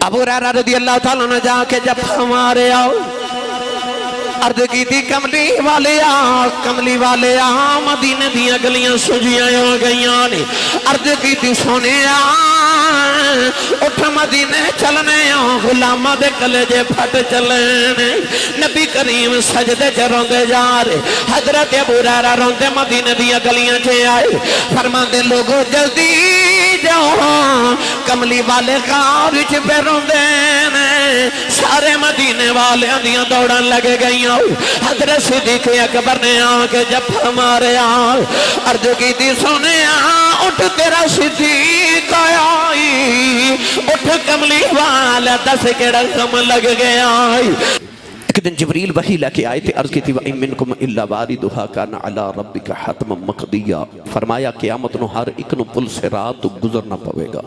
ابو ہریرہ رضی اللہ تعالیٰ عنہ جا کے جب ہمارے آؤ عرض کی تھی کملی والے مدینے دیا گلیاں سجیاں ہو گئیاں نے عرض کی تھی سونے اٹھ مدینے چلنے غلامہ دے کلیجے پھٹ چلنے نبی کریم سجدے چ روندے جا رہے حضرت ابو ہریرہ روندے مدینے دیا گلیاں چے آئے فرماندے لوگوں جلدی جاؤ کملی والے غار وچ پہ روندے سارے مدینے والے دیاں دوڑن لگے گئیاں حضرت صدیق اکبر نے آکے جب ہمارے عرض کی تھی سونے اٹھ تیرا صدیق آئی اٹھ کملی والا دس کیڑا غم لگ گیا ایک دن جبریل وحی لے کے آئے تھے عرض کی تھی وَإِن مِّنْكُمْ إِلَّا وَارِدُهَا كَانَ عَلَىٰ رَبِّكَ حَتْمًا مَقْضِيًّا فرمایا قیامت نو ہر ایک نو پل صراط تو گزرنا پوے گا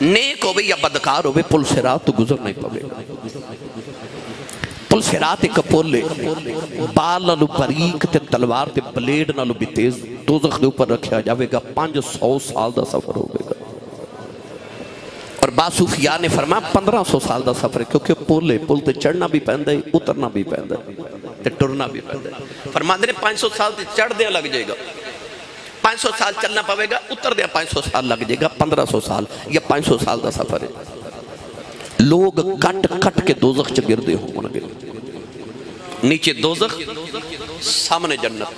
نیک ہوئے یا بدکار ہوئے پل صراط تو گزرنا ہی پوے گا پل صراط ایک پل بال نالو باریک تے تلوار تے بلیڈ نالو بھی تیز دوزخ دے اوپر رکھیا جاوے گا 500 سال دا سفر ہوئے گا اور بعض صوفیاء نے فرمایا 1500 سال دا سفر ہے کیونکہ پل تے چڑھنا بھی پہندہ ہے اترنا بھی پہندہ ہے تے ٹرنا بھی پہندہ ہے فرماندے نے 500 سال تے چڑھ دیا لگ جائے گا 500 سال چلنا پوے گا اتر دیا 500 سال لگ جائے گا 1500 سال یا 500 سال دا سفر ہے لوگ کٹ کے دوزخ چ گردے ہوں گے نیچے دوزخ سامنے جنت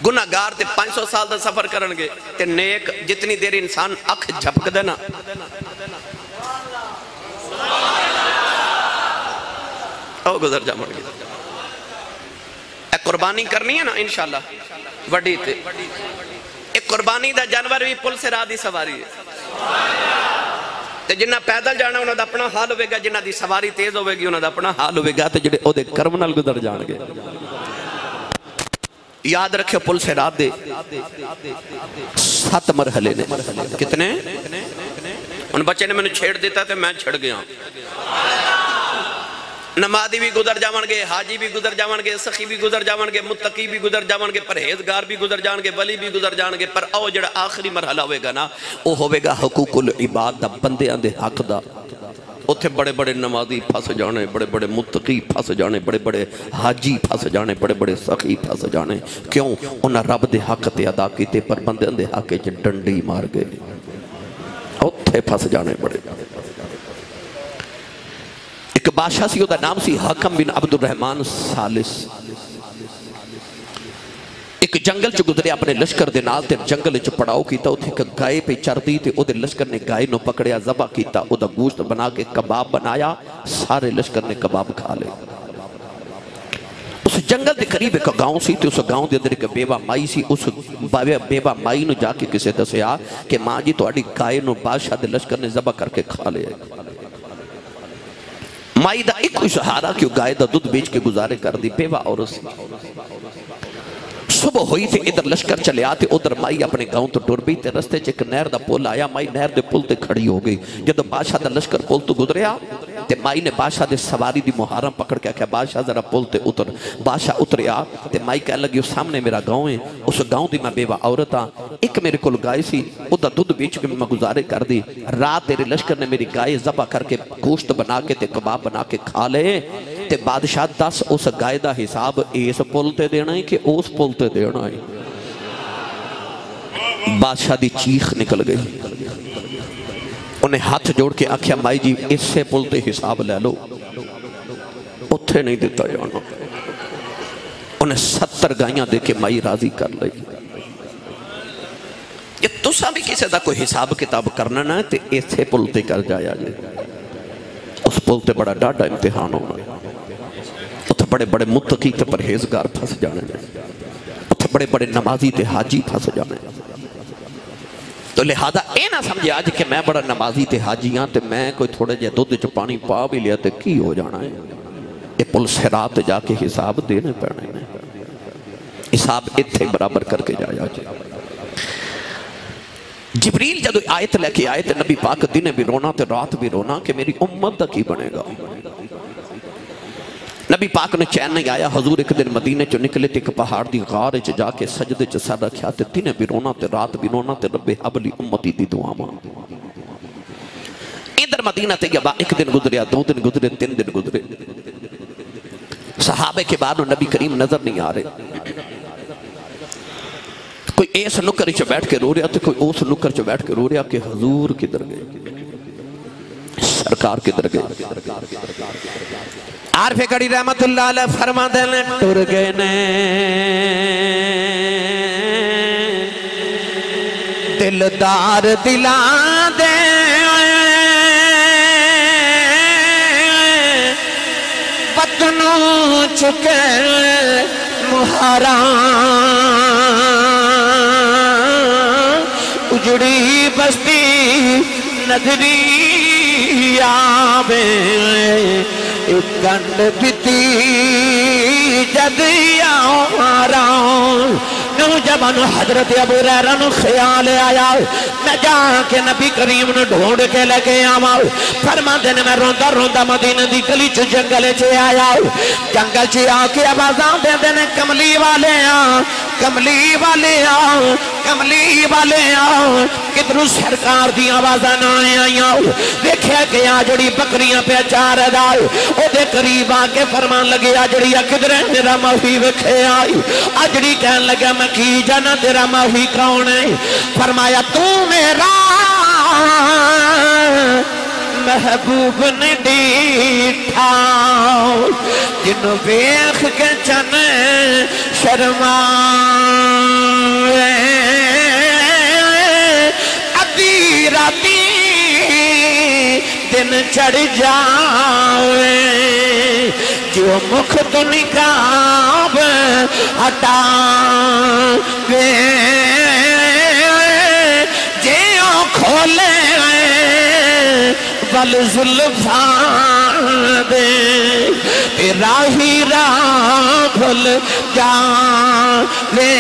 گناہگار تے 500 سال دا سفر کرنگے تے نیک جتنی دیر انسان اکھ جھپک دینا او گزر جا مڑ گیا ایک قربانی کرنی ہے نا انشاءاللہ وڈی تے ایک قربانی دا جانور بھی پل سے راہ دی سواری ہے تے جنہ پیدل جانا انہوں دا اپنا حال ہوئے گا جنہ دی سواری تیز ہوئے گی انہوں دا اپنا حال ہوئے گا تے جڑے او دے کرمنل گزر جان گے یاد رکھے پل سے رات دے 7 مرحلے نے کتنے ان بچے نے میں نے چھیڑ دیتا تھے میں چھڑ گیا نمازی بھی گزر جاون گے حاجی بھی گزر جاون گے سخی بھی گزر جاون گے متقی بھی گزر جاون گے پرہیزگار بھی گزر جان گے ولی بھی گزر جان گے پر او جڑا آخری مرحلہ ہوئے گا نا او ہوئے گا حقوق العباد دا بندے آندے حق دا اتھے بڑے بڑے نمازی پھس جانے بڑے بڑے متقی پھس جانے بڑے بڑے حاجی پھس جانے بڑے بڑے سخی پھس جانے کیوں انہاں رب دے حق تے ادا کیتے پر بندے آندے حق چ ڈنڈی مار گئے اتھے پھس جانے بڑے ایک بادشاہ سی دا نام سی حاکم بن عبد الرحمن ثالث ایک جنگل چ گزرے اپنے لشکر دے نال تے جنگل چ پڑاؤ کیتا اوتھے ایک گائے پہ چردی تے او دے لشکر نے گائے نو پکڑیا ذبح کیتا او دا گوشت بنا کے کباب بنایا سارے لشکر نے کباب کھا لے اس جنگل دے قریب ایک گاؤں سی تے اس گاؤں دے اندر ایک بیوہ مائی سی اس بیوہ مائی نو جا کے کسے دسیا کہ ماں جی تہاڈی گائے نو بادشاہ دے لشکر نے ذبح کر کے کھا لے مائی دا ایک کوئی سہارا کہ گائے دا دودھ بیچ کے گزارے کر دی بیوہ عورت سی صبح ہوئی تھے ادھر لشکر چلے آتے ادھر مائی اپنے گاؤں تو ٹور بھی تے رستے چک نہر دا پول آیا مائی نہر دے پول تے کھڑی ہو گئی جب بادشاہ دا لشکر پول تو گزریا تے مائی نے بادشاہ دے سواری دی محرم پکڑ کے کہا بادشاہ ذرا پول تے اتر بادشاہ اتریا تے مائی کہہ لگی سامنے میرا گاؤں ہے اس گاؤں دی میں بیوہ عورت ہاں ایک میرے کول گائے سی ادھر دودھ بیچ کے میں گزارے کر دی رات تیرے لشکر نے میری گائے ذبح کر کے گوشت بنا کے تے کباب بنا کے کھا لے تے بادشاہ 10 اس گائے دا حساب اس پول تے دینا ہے کہ اس پول تے دینا ہے بادشاہ دی چیخ نکل گئی انہیں ہاتھ جوڑ کے آکھیا مائی جی اس سے پول تے حساب لے لو اتھے نہیں دیتا جانا انہیں 70 گائیاں دے کے مائی راضی کر لئی یہ تسا بھی کسی دا کوئی حساب کتاب کرنا نہ ہے تے ایسے پول تے کر جایا جائے اس پول تے بڑا ڈاڈا امتحان ہونا اتھے بڑے بڑے متقی تے پرہیزگار پھس جانے جائے اتھے بڑے بڑے نمازی تے حاجی پھس جانے تو لہذا اے نہ سمجھے آج کہ میں بڑا نمازی تے حاجیاں تے میں کوئی تھوڑے جے دودھ چ پانی پا بھی لیا تے کی ہو جانا ہے یہ پل صراط جا کے حساب دینے پڑنے ہیں حساب اتھے برابر کر کے جایا جائے جبریل جدو آیت لے کے آئے تے نبی پاک دن بھی رونا تے رات بھی رونا کہ میری امت دا کی بنے گا نبی پاک نے چین نہیں آیا حضور ایک دن مدینے چو نکلے تے ایک پہاڑ دی غار چ جا کے سجدے چ سر رکھیا تے دن بھی رونا تے رات بھی رونا تے رب حبلی امتی دی دعا ماں ادھر مدینہ طیبہ ایک دن گزریا، 2 دن گزرے، 3 دن گزرے، صحابہ کے بعد نبی کریم نظر نہیں آ رہے. کوئی ایس نکر چ بیٹھ کے رو رہا تو کوئی اس نکر چ بیٹھ کے رو رہا کہ حضور کدھر گئے، سرکار کدھر گئے. عارف کڑی رحمت اللہ علیہ فرما دینے ٹر گئے نے دلدار دلان دے وطنوں چکے مہاران اجڑی بستی نظری آبے ایک گنڈ بیتی جدیا ماران. نوجوان حضرت ابو ہریرہ نو خیال آیا میں جا کے نبی کریم نے ڈھونڈ کے لگے آما. فرما دینے میں روندہ روندہ مدینہ دی گلی چو جنگل چے آیا. جنگل چے آکے آوازاں دے دینے کملی والے آن، کملی والے آن، کملی والے آن. کدھروں سرکار دی آوازاں نہ آئیاں. دیکھے کہ آجڑی بکریاں پہ چار دائے او دے قریب آکے فرمان لگے آجڑی کدھرے میرا ماہی وکھے آئی. آجڑی کہن لگا میں کی جانا تیرا ماہی کون ہے. فرمایا تو میرا محبوب نے ڈیٹھا جنہوں بیخ کے چنے شرمائے ادھی راتی دن چڑھ جاوے جو مکھ تو نکاب ہٹاوے جیوں کھولے بل زلفان دے راہی راہ کھل جاوے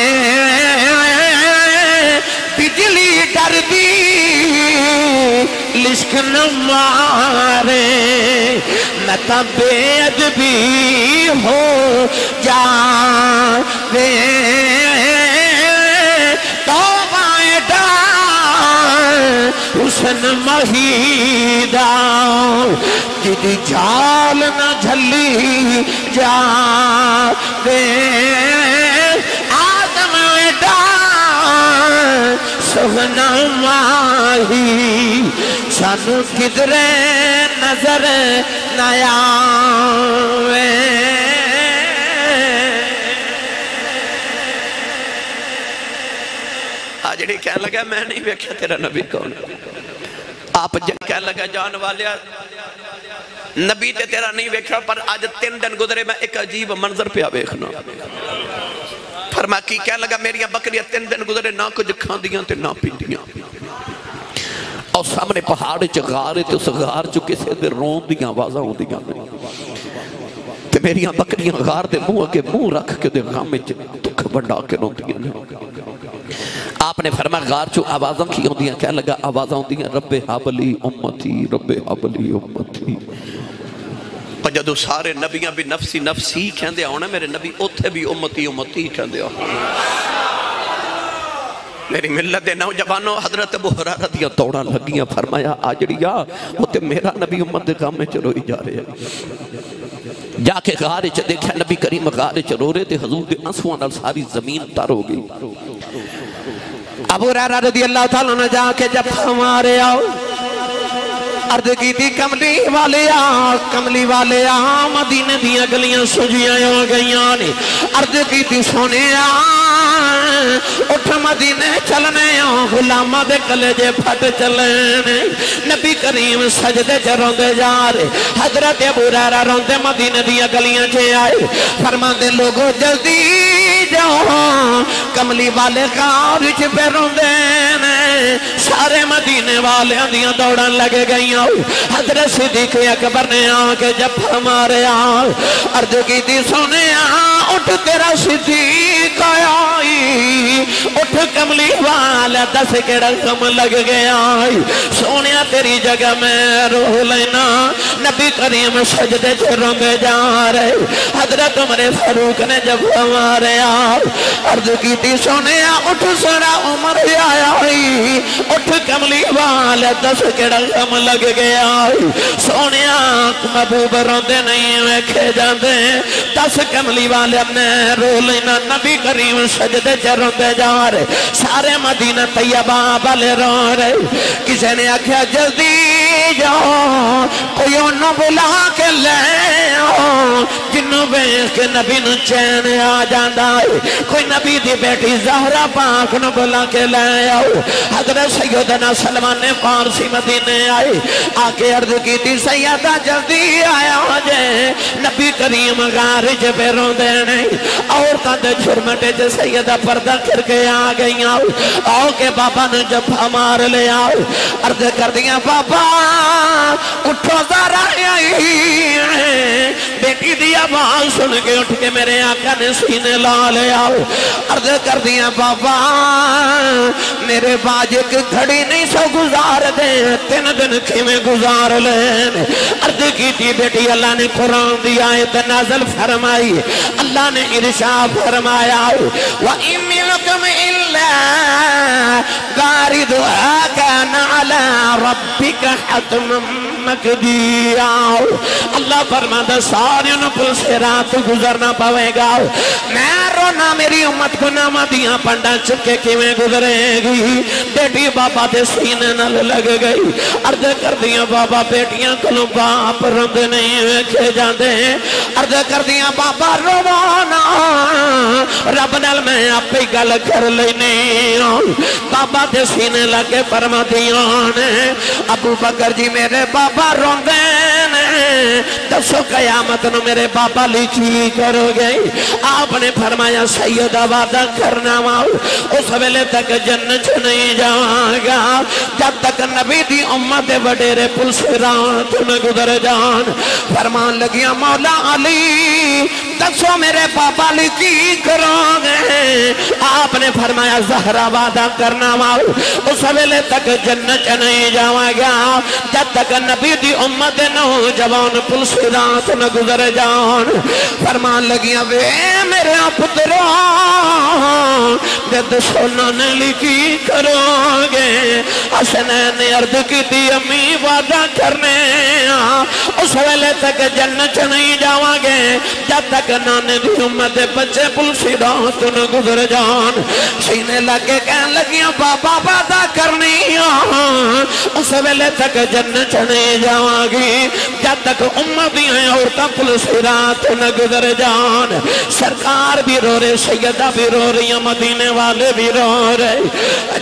بجلی ڈر دی لشک نہ مارے میں تا بے ادبی ہو جاوے توبائے ڈال حسن مہیدہ جدی جھال نہ جھلی جاوے آدم ڈال سہنا ماہی سانو کدھرے نظر نیاوے. آجڑی کہنے لگا میں نہیں بیکھا تیرا نبی کون. آپ کہنے لگا جان والیا نبی تے تیرا نہیں بیکھا پر آج 3 دن گزرے میں ایک عجیب منظر پہ بیکھنا. فرما کی کہنے لگا میری بکریاں 3 دن گزرے نہ کچھ کھان دیاں تے نہ پیندیاں اور سامنے پہاڑ چ غار تے اس غار چ کسے دے رون دیاں آوازاں ہوندیاں تے میری بکریاں غار دے منہ اگے منہ رکھ کے دے غم وچ دکھ بنڈا کے روندیاں. آپ نے فرمایا غار چ آوازاں کی ہوندیاں. کہنے لگا آوازاں ہوندیاں رب حبلی امتی رب حبلی امتی. جدو سارے نبیاں بھی نفسی نفسی کہندے ہونا میرے نبی اوتھے بھی امتی امتی کہندے ہونا. میری ملت دے نوجوانوں حضرت ابو ہریرہ دیاں توڑاں لگیاں. فرمایا آجڑیا وہ تے میرا نبی امت دے کام میں چروئی جا رہے ہیں. جا کے غار چ دیکھا نبی کریم غار چ رو رہے تھے. حضور دے آنسواں نال ساری زمین تر ہو گئی. ابو ہریرہ رضی اللہ تعالیٰ نے جا کے جب ہمارے آؤ عرض کی تھی کملی والے مدینے دیا گلیاں سجیاں ہو گئیاں نے. عرض کی تھی سونے اٹھ مدینے چلنے غلامہ دے کلیجے پھٹ چلنے. نبی کریم سجدے چ روندے جا رہے. حضرت ابو ہریرہ روندے مدینے دیا گلیاں چے آئے. فرماندے لوگوں جلدی جاؤ کملی والے غار چ پہ روندے نے. سارے مدینے والے دیاں دوڑاں لگے گئیاں. حضرت صدیق اکبر نے آکے جب ہمارے عرض کی تھی سونے اٹھ تیرا صدیق آیا اٹھ کملی والا دس کیڑا غم لگ گیا سونیا تیری جگہ میں رو لینا نبی کریم سجدے چ روندے جا رہے حضرت عمر فاروق نے جب ہمارے عرض کی تھی سونیا اٹھ سنا عمر آیا اٹھ کملی والا دس کیڑا غم لگ گیا سونیا محبوب روندے نہیں ویکھے جاندے دس کملی والے میں رو لینا نبی کریم سجدے چ روندے جا رہے سارے مدینہ طیبہ والے رو رہے کسی نے آکھیا جلدی جاؤ کوئی انہوں بلا کے لے آؤ جنہوں بیس کے نبی نو چین آ جاندہ کوئی نبی دی بیٹی زہرہ پاک نو بلا کے لے آؤ حضرت سیدنا سلمان نے فارسی مدینے آئے آکے عرض کی تھی سیدہ جلدی آیا جے نبی کریم غارج پہ رو دینے عورتاں دے چھرمٹے جے سیدہ پردہ کر کے آ گئی آؤ کہ بابا نے جب ہمار لے آؤ عرض کر دیا بابا اٹھو ذرا بیٹی دی آواز سن کے اٹھ کے میرے آقا نے سینے لا لے آؤ عرض کر دیا بابا میرے باج ایک گھڑی نہیں سو گزار دے 3 دن کھیمیں گزار لیں عرض کی تھی بیٹی اللہ نے قرآن دی آیت نازل فرمائی اللہ نے ارشاد فرمایا وَإِن مِّنْكُمْ إِلَّا وَارِدُهَا كَانَ عَلَىٰ رَبِّكَ حَتْمًا مَّقْضِيًّا اللہ فرماتا سارے ان پر صراط گزرنا پوے گا میں رونا میری امت کو نامدیاں پنڈا چکے کی میں گزرے گی بیٹی بابا دے سینے نل لگ گئی عرض کر دیا بابا بیٹیاں کلوں باپ رند نہیں ویکھے جاندے عرض کر دیا بابا روانا رب نال میں آپ ہی گل کر لینے بابا دے سینے لگے فرما دیا نے ابو بکر جی میرے بابا روندے دسو قیامت نو میرے بابا لکھی کرو گئی آپ نے فرمایا سیدہ وعدہ کرنا ماؤ اس ویلے تک جنت نہیں جاؤں گا جب تک نبی دی امت وڈیرے پل صراط نہ گزر جان فرمان لگیا مولا علی دسو میرے بابا لکھی کرو گئے آپ نے فرمایا زہرہ وعدہ کرنا ماؤ اس ویلے تک جنت نہیں جاؤں گا جب تک نبی دی امت نوجوان پل صراط نہ گزر جان فرمان لگیا وے میرے پتروں جد سونا نے لکھی کرو گے حسنین نے عرض کی تھی امی وعدہ کرنے اس ویلے تک جنت نہیں جاؤں گے جب تک نانے دی امت بچے پل صراط نہ گزر جان سینے لگے کہنے لگیا بابا وعدہ کرنی اس ویلے تک جنت نہیں جاؤں گی جب تک امتی ہیں اور پل صراط نہ گزر جان سرکار بھی رو رہے سیدہ بھی رو رہی مدینے والے بھی رو رہے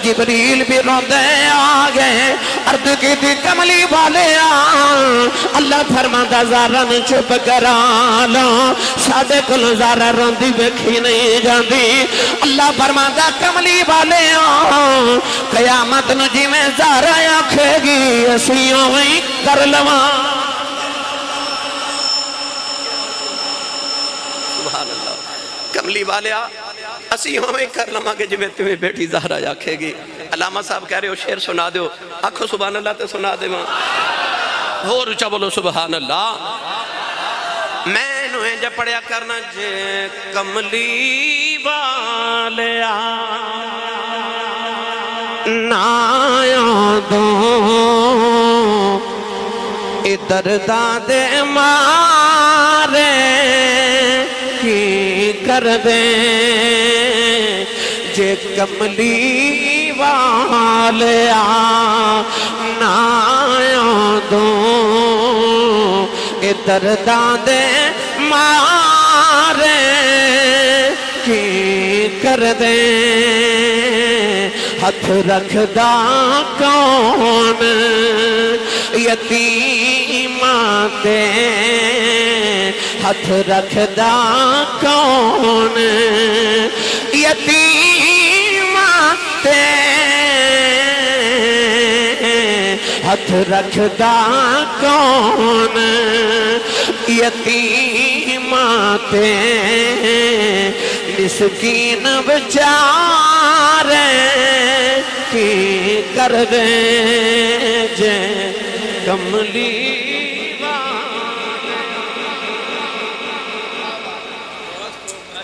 جبریل بھی رو دے آگئے عرض کی تھی کملی والے اللہ فرماتا زارہ نے چپ کرانا سادے کل زارہ روندی بیکھی نہیں جاندی اللہ فرماتا کملی والے قیامت نو جی میں زارہ آکھے گی اسیوں میں کر لواں کملی والے اسی ہمیں کر لما کہ جب تمہیں بیٹی زہرہ آکھے گی علامہ صاحب کہہ رہے ہو شعر سنا دیو آنکھو سبحان اللہ تے سنا دے ماں ہو رچا بولو سبحان اللہ میں انہیں جب پڑھیا کرنا جے کملی والے نایاں دو ادھر دادے مارے کی کر دیں جے کملی والے نایاں دو ادھر دادے مارے کی کر دیں ہاتھ رکھ دا کون یتیماں تے ہاتھ رکھ دا کون یتیماں تے ہاتھ رکھ دا کون یتیماں تے مسکین بچارے کی کر دے جے کملی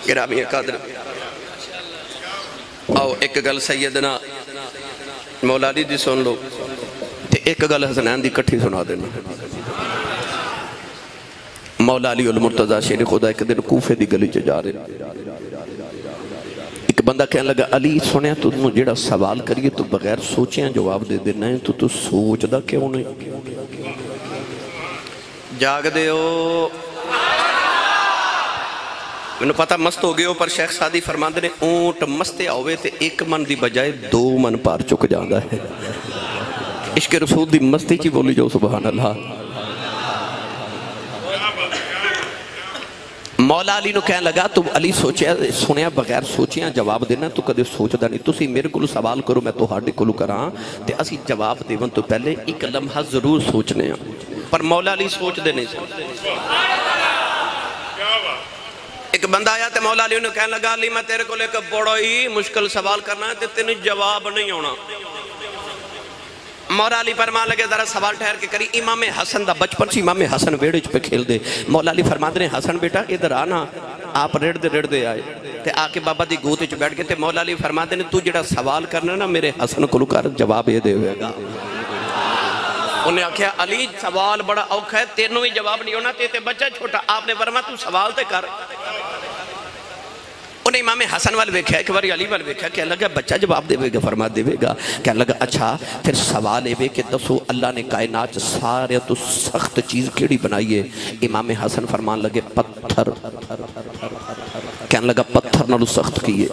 گرامی قادر آؤ ایک گل سیدنا مولا علی دی سن لو تے ایک گل حسنین دی کٹھی سنا دینا مولا علی المرتضی شیر خدا ایک دن کوفے دی گلی چ جا رہے ایک بندہ کہنے لگا علی سنیا تو جیڑا سوال کریے تو بغیر سوچیاں جواب دے دینا ہے تو سوچ دا کیوں نہیں جاگ دے ہو میں نے پتا مست ہو گئے ہو پر شیخ سادی فرماندے نے اونٹ مستے آوے تے ایک من دی بجائے 2 من پار چک جاندہ ہے عشق رسول دی مستی چی بولی جو سبحان اللہ مولا علی نو کہنے لگا تو علی سنیا بغیر سوچیاں جواب دینا تو کدے سوچ دا نہیں تسی میرے کلو سوال کرو میں تو ہاڑے کلو کران تے اسی جواب دیون تو پہلے ایک لمحہ ضرور سوچنے ہیں پر مولا علی سوچ دے نہیں سن ایک بندہ آیا تے مولا علی نے کہنے لگا علی میں تیرے کو لے کر بڑا ہی مشکل سوال کرنا ہے تے تینی جواب نہیں ہونا مولا علی فرمان لگے ذرا سوال ٹھہر کے کری امام حسن دا بچپن سی امام حسن ویڑے پہ کھیل دے مولا علی فرمان دے حسن بیٹا ادھر آنا آپ ریڑ دے آئے تے آکے بابا دی گوتے چ بیٹھ گئے تے مولا علی فرمان دے تو جڑا سوال کرنا نا میرے حسن کو لکار جواب یہ دے ہوئے گا انہیں آکھیا علی سوال بڑا اوکھا ہے تینوں ہی جواب نہیں ہونا تے بچہ چھوٹا آپ نے فرمایا تو سوال تے کر انہیں امام حسن وال ویکھیا ایک باری علی وال ویکھیا کہنے لگا بچہ جواب دے گا فرما دے گا کہنے لگا اچھا پھر سوال ہے کہ دسو اللہ نے کائنات سارے تو سخت چیز کیڑی بنائی ہے امام حسن فرمان لگے پتھر کہنے لگا پتھر نالو سخت کیے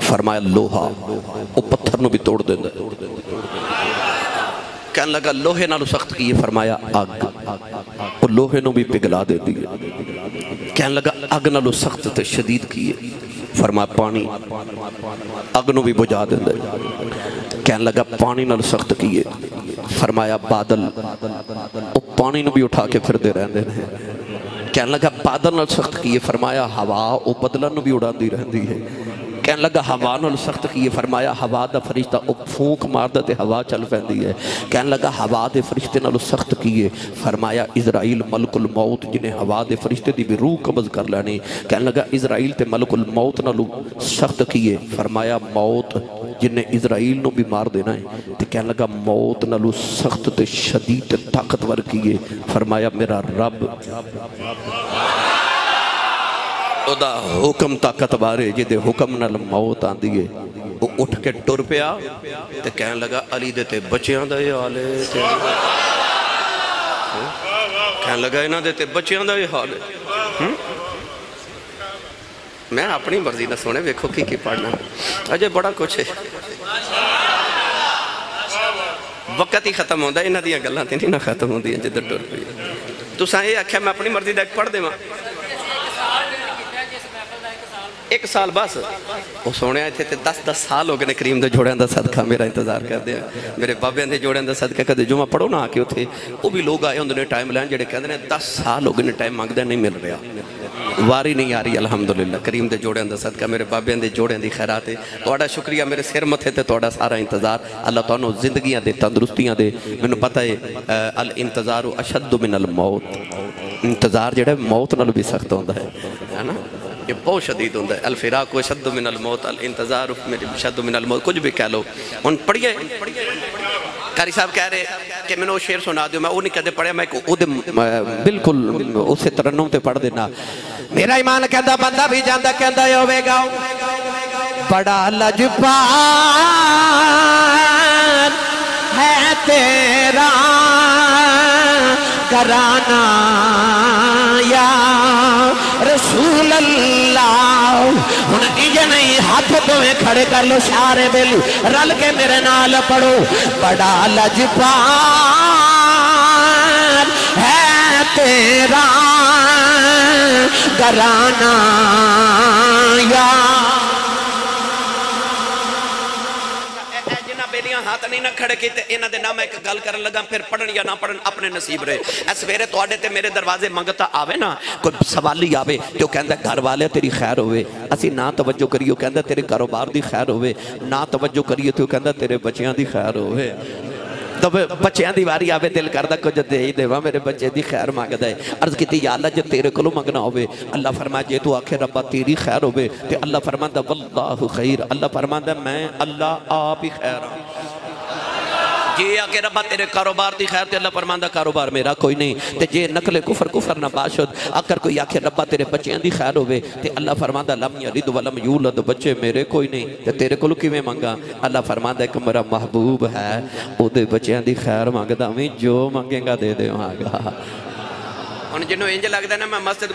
فرمایا لوہا وہ پتھر نو بھی توڑ دیں کہنے لگا لوہے نالو سخت کیے فرمایا آگ وہ لوہے نو بھی پگلا دے دیئے کہنے لگا آگ نالو سخت تے شدید کیے فرمایا پانی آگ نو بھی بجھا دے دے کہنے لگا پانی نالو سخت کیے فرمایا بادل وہ پانی نو بھی اٹھا کے پھر دے رہن دے کہنے لگا بادل نالو سخت کیے فرمایا ہوا وہ بدلن نو بھی اڑا دی رہن دی ہے کہنے لگا ہوا نال سخت کیے فرمایا ہوا دا فرشتہ او پھونک ماردا تے ہوا چل پیندی ہے کہنے لگا ہوا دے فرشتے نال سخت کیے فرمایا اسرائیل ملک الموت جنہیں ہوا دے فرشتے دی بھی روح قبض کر لینی کہنے لگا اسرائیل تے ملک الموت نال سخت کیے فرمایا موت جنہیں اسرائیل نو بھی مار دینا ہے تے کہنے لگا موت نال سخت تے شدید تے طاقتور کیے فرمایا میرا رب او دا حکم طاقت بارے جدے حکم نال موت آن دیئے وہ اٹھ کے ٹر پیا تے کہنے لگا علی دیتے بچیاں دا یہ حال ہے کہنے لگا انہاں دیتے بچیاں دا یہ حال ہے میں اپنی مرضی نہ سونے ویکھو کی پڑھنا اجے بڑا کچھ ہے وقت ہی ختم ہوندہ انہاں دیاں گلاں تے نہیں نہ ختم ہوندی ہیں جدے ٹر پیا تو سائیں یہ آکھیا میں اپنی مرضی دا ایک پڑھ دے ماں 1 سال بس وہ سونے آئے تھے 10 سال ہو گئے کریم دے جوڑے اندر صدقہ میرا انتظار کر دیا میرے بابے اندر جوڑے اندر صدقہ کر دے جو میں پڑھو نہ آکے ہوتے وہ بھی لوگ آئے انہوں نے ٹائم لائن جڑے کہتے ہیں 10 سال ہو گئے ٹائم مانگ دے نہیں مل رہا واری نہیں آ رہی الحمدللہ کریم دے جوڑے اندر صدقہ میرے بابے اندر جوڑے اندر خیرات ہے توڑا شکریہ میرے سر متھے تے توڑا سارا انتظار اللہ تعالیٰ زندگیاں دے تندرستیاں دے میں نے پتہ ہے الانتظار اشد من الموت انتظار جڑے موت نال بھی سخت ہوندہ ہے نا یہ بہت شدید ہوندہ ہے الفراق و شد من الموت الانتظار شد من الموت کچھ بھی کہہ لو ان پڑھئے قاری صاحب کہہ رہے کہ میں نے وہ شعر سنا دیو میں وہ نہیں کہتے پڑھے میں بالکل اسے ترنم تے پڑھ دینا میرا ایمان کہتا بندہ بھی جاندہ کہتا ہے ہوئے گا بڑا لجپان ہے تیرا کرانا یا رسول اللہ یہ نہیں ہاتھ دوئے کھڑے کر لو سارے بیلو رل کے میرے نال پڑھو بڑا لجپان ہے تیرا گرانا یا نہیں نہ کھڑے کی تے انہاں دے نام ایک گل کرن لگا پھر پڑھن یا نہ پڑھن اپنے نصیب رہے. اس ویرے تواڈے تے میرے دروازے منگتا آوے نا کوئی سوالی آوے تو کہندا گھر والے تیری خیر ہوئے, اسی نہ توجہ کریو کہندا تیرے کاروبار دی خیر ہوئے, نہ توجہ کریو تو کہندا تیرے بچیاں دی خیر ہوئے. تو بچیاں دی واری آوے دل کردہ کچھ دے ہی دیوا میرے بچے دی خیر مانگ دے. عرض کیتی یا اللہ جے تیرے کلو منگنا ہوئے, اللہ فرمایا جے تو آکھے ربا تیری خیر ہوئے تے اللہ فرمایا واللہ خیر, اللہ فرمایا میں اللہ آپ ہی خیر ہوں. جے آکے ربا تیرے کاروبار دی خیر تے اللہ فرماندا کاروبار میرا کوئی نہیں تے جے نقل کفر نہ باشد. اگر کوئی آکے ربا تیرے بچیاں دی خیر ہوئے تے اللہ فرماندا لم یلد ولم یولد, بچے میرے کوئی نہیں تے تیرے کلو کیویں منگا. اللہ فرماندا ایک میرا محبوب ہے او دے بچیاں دی خیر مانگدا میں جو منگے گا دے دیواں گا. ہن جنوں انج لگدا نا میں مسجد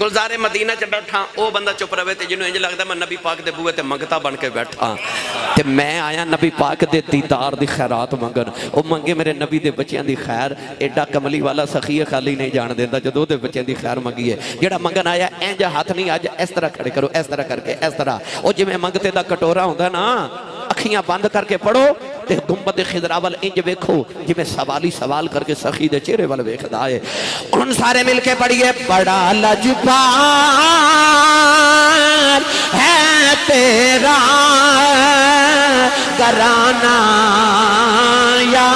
گلزار مدینہ چ بیٹھا او بندہ چپ رہے تے جنوں انج لگدا میں نبی پاک دے بوئے تے منگتا بن کے بیٹھا تے میں آیا نبی پاک دے دیدار دی خیرات منگن. او منگے میرے نبی دے بچیاں دی خیر, ایڈا کملی والا سخی خالی نہیں جان دیندا جدوں دے بچیاں دی خیر منگی ہے. جڑا منگن آیا انج ہاتھ نہیں اج اس طرح کھڑے کرو, اس طرح کر کے اس طرح او جویں منگتے دا کٹورا ہوندا نا اکھیاں بند کر کے پڑھو تے گنبد خضرا وال انج ویکھو جویں سوالی سوال کر کے سخی دے چہرے وال ویکھدا ہے. ان سارے مل کے پڑھیے بڑا لجپال ہے تیرا گھرانہ یا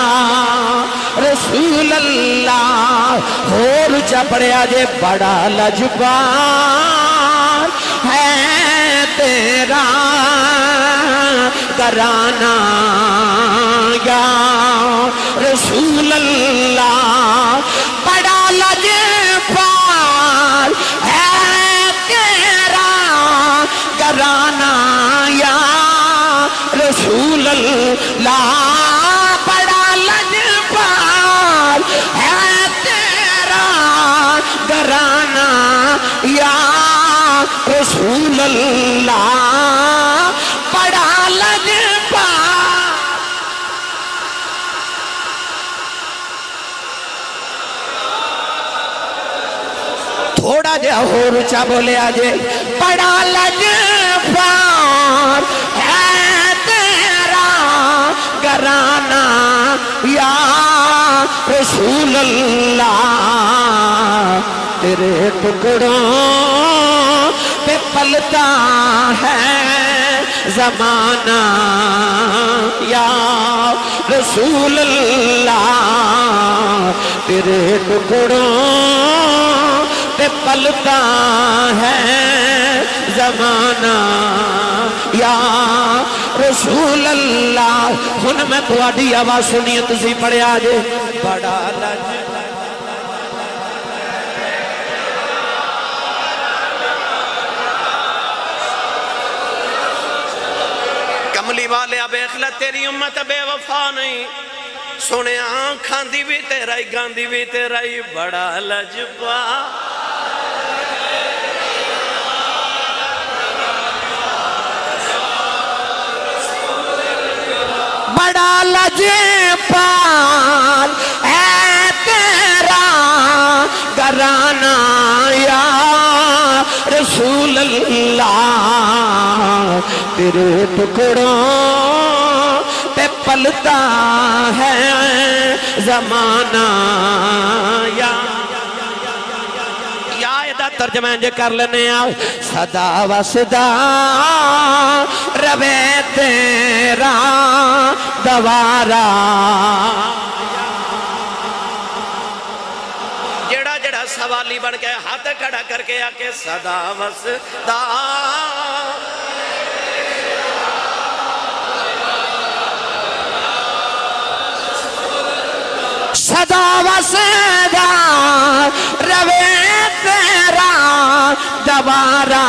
رسول اللہ. اور اونچا پڑھیا جے بڑا لجپال ہے تیرا گھرانہ یا رسول اللہ. بڑا لجپال ہے تیرا گھرانہ یا رسول اللہ. بڑا لجپال ہے تیرا گھرانہ یا رسول اللہ. بڑا لجپال تھوڑا جا اور اونچا بولے آجے بڑا لجپال ہے تیرا گھرانہ یا رسول اللہ. تیرے ٹکڑوں پہ پلتا ہے زمانہ یا رسول اللہ. تیرے ٹکڑوں پہ پلتا ہے زمانہ یا رسول اللہ. ہن میں تھوڑی آواز سنی تسی پڑھیا جے بڑا کملی والے اب اخلا تیری امت بے وفا نہیں, سونے آنکھاں دی بھی تیرا ہی گاندی بھی تیرا ہی. بڑا لجپال بڑا لجپال ہے تیرا گھرانہ یا رسول اللہ. تیرے ٹکڑوں پہ پلتا ہے زمانہ یا ایدہ ترجمہ انجے کر لینے آؤ. صدا و صدا روے تیرا دوارا. جڑا جڑا سوالی بن کے ہاتھ کھڑا کر کے آکے صدا و صدا صدا و صدا روے تیرا دوارا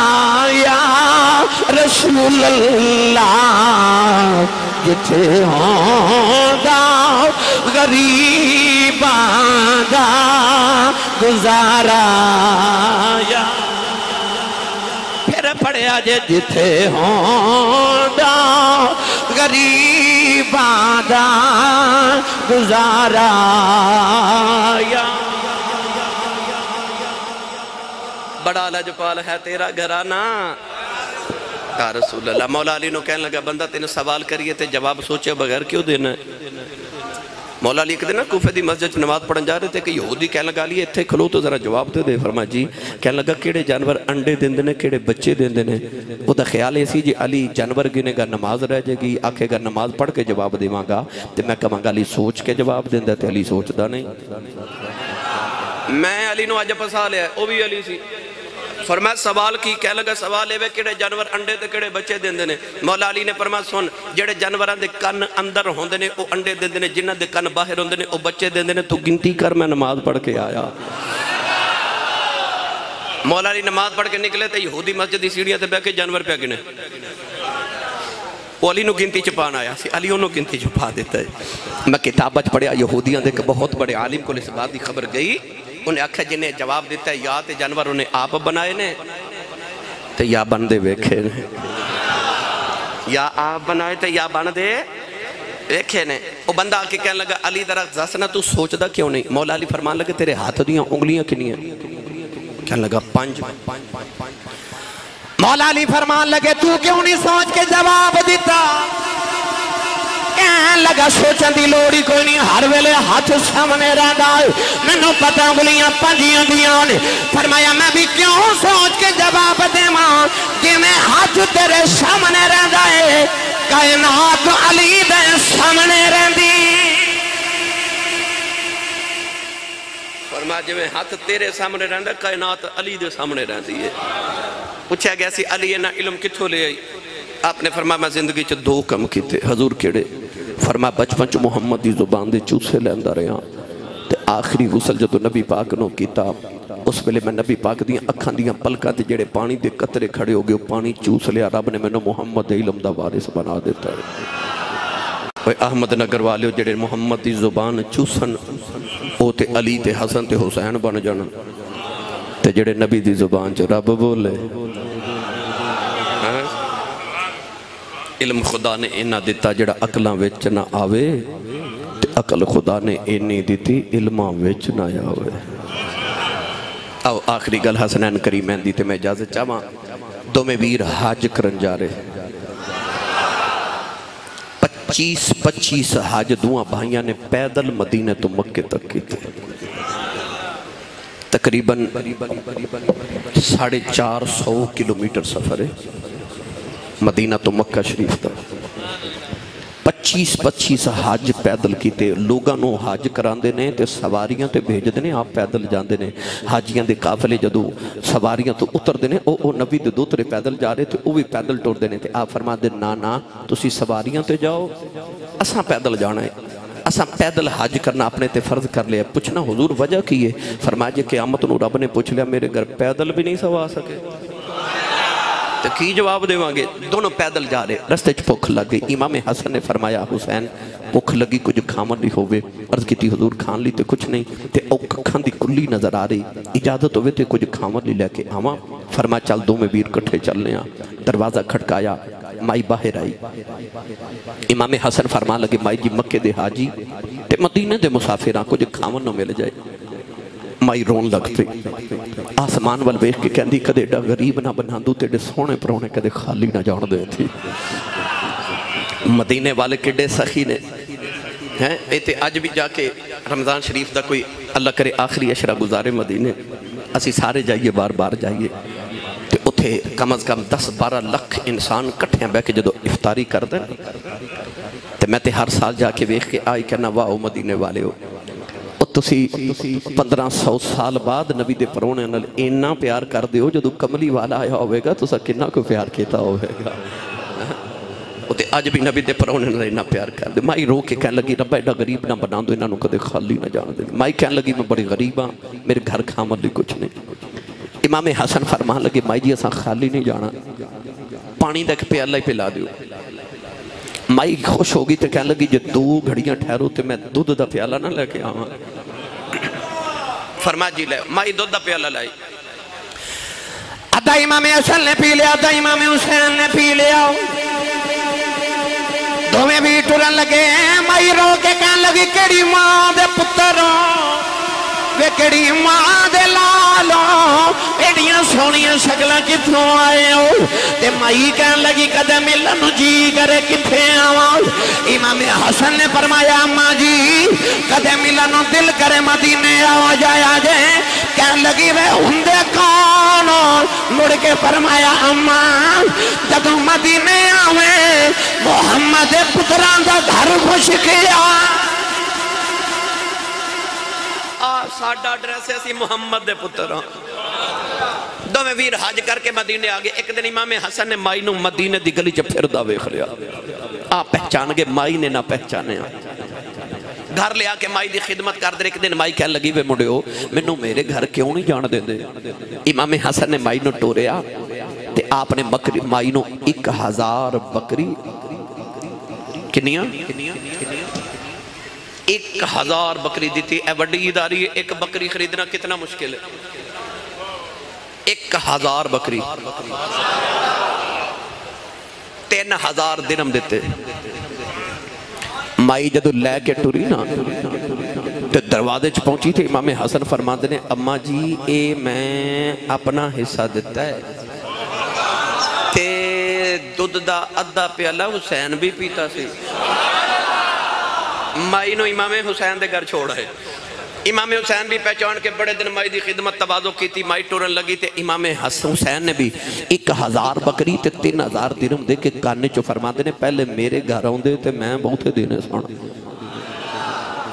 یا رسول اللہ. جتھے ہوندا غریباں دا گزارا یا پھر پڑھیا جے جتھے ہوندا غریباں دا گزارا یا. بڑا لجپال ہے تیرا گھرانہ یا رسول اللہ. مولا علی نو کہنے لگا بندہ تینوں سوال کریے تے جواب سوچے بغیر کیوں دینا ہے؟ مولا علی ایک دن کوفے دی مسجد نماز پڑھن جا رہے تھے کہ یہودی کہنے لگا علی اتھے کھلو تو ذرا جواب دے. فرما جی. کہنے لگا کیڑے جانور انڈے دیندے نے کیڑے بچے دیندے نے. وہ دا خیال ایسی جی علی جانور گنے گا نماز رہ جائے گی آکھے گا نماز پڑھ کے جواب دے مانگا تے میں کہاں گا علی سوچ کے جواب دیندے تے علی سوچ دا نہیں. میں علی نو آج پسا لیا وہ بھی علی سی. فرمایا سوال کی. کہہ لگا سوال ہے کیڑے جانور انڈے تے کیڑے بچے دیندے نے. مولا علی نے فرمایا سن جڑے جانوراں دے کن اندر ہوندے نے او انڈے دیندے نے جنہاں دے کن باہر ہوندے نے او بچے دیندے نے. تو گنتی کر میں نماز پڑھ کے آیا. مولا علی نماز پڑھ کے نکلے تے یہودی مسجد دی سیڑھیاں تے بیٹھ کے جانور پہ گنے. وہ علی نو گنتی چھپان آیا سی. علی انہوں گنتی چھپا دیتا ہے. میں کتاب وچ پڑھیا یہودیاں دے کہ بہت بڑے عالم کو اس بات دی خبر گئی. انہیں آکھا جنہیں جواب دیتا ہے یا تے جانور انہیں آپ بنائے نے تے یا بندے ویکھے نے. یا آپ بنائے تے یا بندے ویکھے نے. وہ بندہ آکے کہنے لگا علی درخت زسنا تو سوچ دا کیوں نہیں؟ مولا علی فرمان لگے تیرے ہاتھ دیاں انگلیاں کنی ہیں؟ کہنے لگا 5. مولا علی فرمان لگے تو کیوں نہیں سوچ کے جواب دیتا؟ کہنے لگا سوچن دی لوڑی کوئی نہیں ہر ویلے ہاتھ سامنے رہندا ہے میں نو پتہ انگلیاں پنجیاں دیاں نے. فرمایا میں بھی کیوں سوچ کے جواب دے ماں کہ میں ہاتھ تیرے سامنے رہندا ہے کائنات علی دے سامنے رہندی. فرمایا جی میں ہاتھ تیرے سامنے رہندا کائنات علی دے سامنے رہندی ہے. پوچھا گیا سی علی اینا علم کتھوں لے آئی؟ آپ نے فرمایا میں زندگی چ 2 کم کیتے. حضور کیڑے؟ فرمایا بچپن چ محمد دی زبان دے چوسے لیندا رہا تے آخری غسل جدو نبی پاک نو کیتا اس ویلے میں نبی پاک دیاں اکھاں دیاں پلکاں تے جڑے پانی دے قطرے کھڑے ہو گئے پانی چوس لیا. رب نے مینوں محمد دے علم دا وارث بنا دیتا ہے. احمد نگر والے جڑے محمد دی زبان چوسن او تے علی تے حسن تے حسین بن جان تے جڑے نبی دی زبان چ رب بولے. علم خدا نے اینا دیتا جڑا عقلاں وچ نہ آوے تے عقل خدا نے اینی دیتی علماں وچ نہ آوے. آو آخری گل حسنین کریمین دی تے میں اجازت چاہواں. دو میں ویر حج کرن جا رہے 25 حج دوہاں بھائیاں نے پیدل مدینہ تو مکہ تک کی تھے. تقریباً 450 کلومیٹر سفر ہے مدینہ تو مکہ شریف تھا. 25 حج پیدل کیتے. لوگاں نو حج کراندے نے تے سواریاں تے بھیج دے نے آپ پیدل جاندے نے. حاجیاں دے قافلے جدو سواریاں تو اتر دے نے او نبی دے دوترے پیدل جا رہے تے او بھی پیدل ٹور دے نے تے آپ فرما دے نا تسی سواریاں تے جاؤ اساں پیدل جانا ہے. اساں پیدل حج کرنا اپنے تے فرض کر لیا. پوچھنا حضور وجہ کی ہے؟ فرمایا جے قیامت نو رب نے پوچھ لیا میرے گھر پیدل بھی نہیں سوا سکے تو کی جواب دے وانگے؟ دونوں پیدل جا رہے رستے چ بھوک لگ گئی. امام حسن نے فرمایا حسین بھوک لگی کچھ کھامن نہیں ہوئے. عرض کی تھی حضور کھان لی تے کچھ نہیں تے او کھان دی کلی نظر آ رہی. اجازت ہوئے تے کچھ کھامن لی لے کے آواں. فرمایا چل دو میں ویر کٹھے چلنے آ. دروازہ کھٹکایا مائی باہر آئی. امام حسن فرما لگے مائی جی مکے دے حاجی تے مدینے دے مسافراں کچھ کھامن نہ مل جائے. مائی رون لگ پئی. آسمان وال ویکھ کے کہندی کدے ڈا غریب نہ بناندو تیرے سونے پرونے کدے خالی نہ جان دے تھی. مدینے والے کڈے سخی نے ہیں. ایتے اج بھی جا کے رمضان شریف دا کوئی اللہ کرے آخری عشرہ گزارے مدینے اسی سارے جائیے بار بار جائیے تے اتھے کم از کم 10-12 لکھ انسان کٹھیاں بے کے جدو افطاری کر دیں تے میں تے ہر سال جا کے ویکھ کے آئی کہنا واہ مدینے والے ہو. تسی 1500 سال بعد نبی دے پرونے نال اینا پیار کر دیو جدو کملی والا آیا ہوئے گا تو سا کنہ کو پیار کیتا ہوئے گا. تے آج بھی نبی دے پرونے نال اینا پیار کر دے. مائی رو کے کہنے لگی ربا ایڈا غریب نہ بنا دو انہاں نو کدے خالی نہ جان دے. مائی کہنے لگی میں بڑی غریب ہاں میرے گھر کھامن لی کچھ نہیں. امام حسن فرمان لگے مائی جی اساں خالی نہیں جانا پانی دا پہ اللہ ہی پلا دیو. مائی خوش ہوگی تے کہنے لگی جے 2 گھڑیاں ٹھہرو تے میں دودھ دا پیالہ نہ لے کے آواں. فرما جی لے مائی دودھ دا پیالہ لائی. ادھا امام حسن نے پی لیا ادھا امام حسین نے پی لیا. دو میں بھی ٹرن لگے. مائی رو کے کہنے لگی کیڑی ماں دے پتر وے کیڑی ماں دے لال لو ایڈیاں سونیاں شکلیں کتھوں آئے ہو تے مائی کہن لگی کدے ملن جی کرے کتھے آواں امام حسن نے فرمایا اماں جی کدے ملن دل کرے مدینے آ جایا جے کہن لگی وے ہندے کون مڑ کے فرمایا اماں جدوں مدینے آوے محمد پتراں دا گھر خوش کیا ساڑھا ڈریس ہے سی محمد دے پتراں دو میں ویر حج کر کے مدینے آگے ایک دن امام حسن نے مائی نو مدینے دی گلی چ پھر دا ویکھ لیا آپ پہچان گے مائی نے نہ پہچانے گھر لے آ کے مائی دی خدمت کر دے ایک دن مائی کہہ لگی وے مڑیو مینوں میرے گھر کیوں نہیں جان دے دے امام حسن نے مائی نو ٹوریا تے آپ نے بکری مائی نو 1000 بکری کنیاں 1000 بکری دیتی اے وڈی اداری ہے ایک بکری خریدنا کتنا مشکل ہے 1000 بکری 3000 درہم دیتے مائی جدو لے کے ٹوری نا تو دروازے چ پہنچی تھی امام حسن فرماندے نے اماں جی اے میں اپنا حصہ دیتا ہے تے دودھ دا ادھا پیالہ حسین بھی پیتا سی مائی نو امام حسین دے گھر چھوڑا ہے امام حسین بھی پہچان کے بڑے دن مائی دی خدمت توازو کی تھی مائی ٹورن لگی تے امام حسین نے بھی 1000 بکری تے 3000 درہم دے کے کانے چو فرما دینے پہلے میرے گھر آؤں دے تے میں بہتے دینے سانا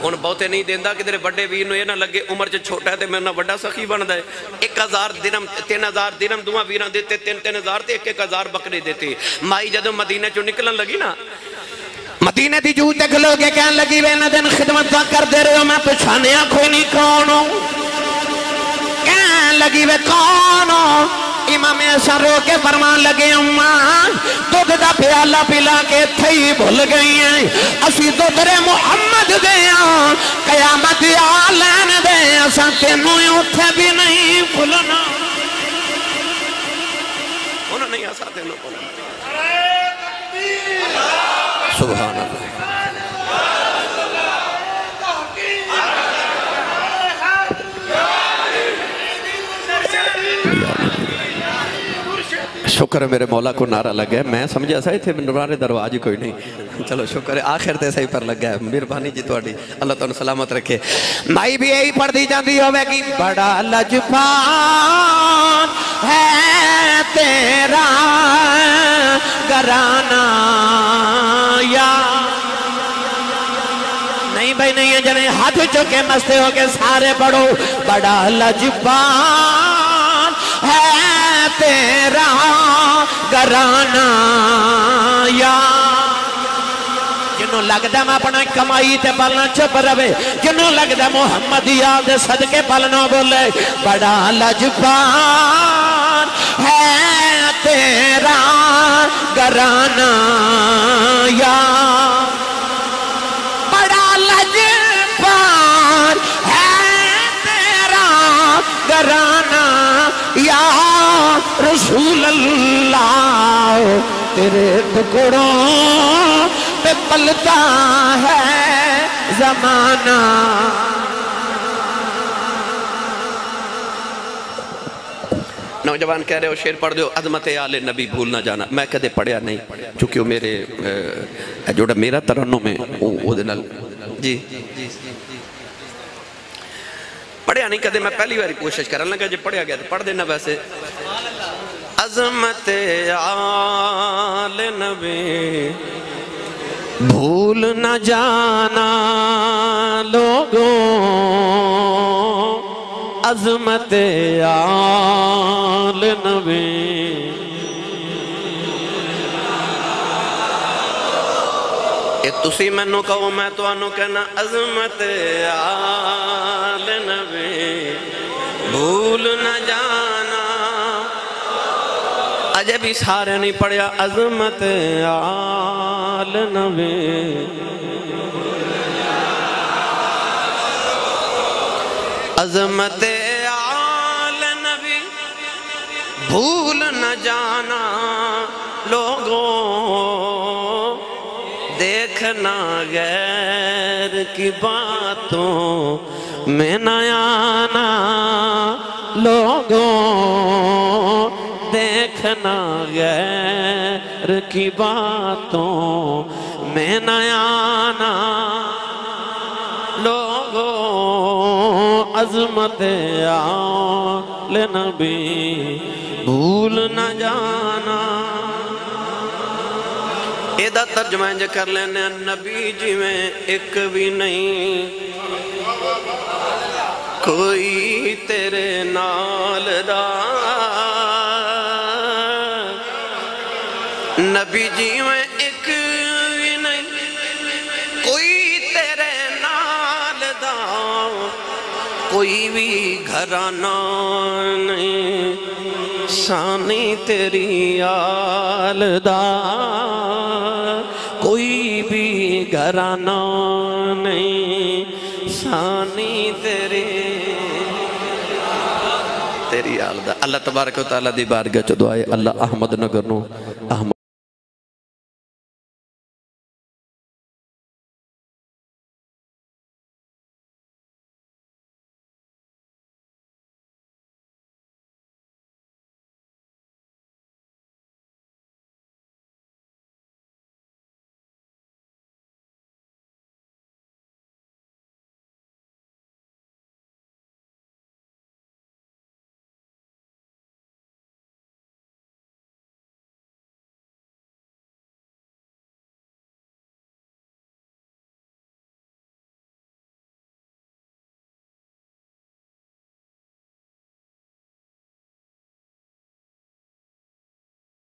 ان بہتے نہیں دیندہ کہ تیرے بڑے ویر نو یہ نہ لگے عمر جو چھوٹا ہے تے میں نہ بڑا سخی بن دائے 1000 درہم 3000 درہم دوہاں ویران دیتے 3000 تے 1000 بکری دیتے مائی جدو مدینہ چو نکلن لگی نا مدینہ دی جو تک لوگے کہن لگی وے نہ دن خدمت دا کر دے رہے ہو میں پچھانے آنکھوئی نہیں کونوں کہن لگی وے کونوں امام ایسا رو کے فرمان لگے اماں دودھ دا پیالہ پلا کے تھئی بھول گئی ہیں اسی دودھرے محمد دیاں قیامت آلین دیاں سانتینوں اٹھے بھی نہیں بھولنا انہوں نہیں آساتے لوگ بھولنا سبحان اللہ شکر ہے میرے مولا کو نعرہ لگ گیا میں سمجھا سا ہی تھے نورانی درواج کوئی نہیں چلو شکر ہے آخر تے صحیح پر لگ گیا مہربانی جی تواڈی اللہ تعالیٰ سلامت رکھے مائی بھی یہی پڑھ دی جاندی ہوئے کہ بڑا لجپان ہے تیرا گھرانہ یا نہیں بھائی نہیں ہے جنہیں ہاتھ چکے مستے ہو کے سارے پڑھو بڑا لجپان ہے تیرا گھرانہ یا جنہوں لگ دا میں اپنا کمائی تے پالنا چپ روے جنہوں لگ دا محمد یاد صدقے پالنا بولے بڑا لجپان ہے تیرا گھرانہ یا بڑا لجپان ہے تیرا گھرانہ یا رسول اللہ تیرے ٹکڑوں پہ پلتا ہے زمانہ نوجوان کہہ رہے ہو شیر پڑھ دو عظمت آل نبی بھول نہ جانا میں کدے پڑھیا نہیں چونکہ وہ میرے جوڑا میرا ترنم ہے وہ دنال جی پڑھیا نہیں کدے میں پہلی باری کوشش کرنے لگا جب پڑھیا گیا تو پڑھ دینا ویسے عظمت آل نبی بھول نہ جانا لوگوں عظمت آل نبی تسی منو کہو میں تو آنو کہنا عظمت آل نبی بھول نہ جانا اجے بھی سارے نہیں پڑھیا عظمت آل نبی عظمت آل نبی بھول نہ جانا لوگوں دیکھنا غیر کی باتوں میں نہ آنا لوگوں دیکھنا غیر کی باتوں میں نہ آنا لوگوں عظمت آل نبی بھول نہ جانا ایدہ ترجمہ انجھے کر لینے نبی جی میں ایک بھی نہیں کوئی تیرے نال دا نبی جی میں ایک بھی نہیں کوئی تیرے نال دا کوئی بھی گھرانہ نہیں شانی تیری آل دا کوئی بھی گھرانہ نہیں شانی تیری آل دا اللہ تبارک و تعالیٰ دی بارگاہ چ دعائے اللہ احمد نگر نو احمد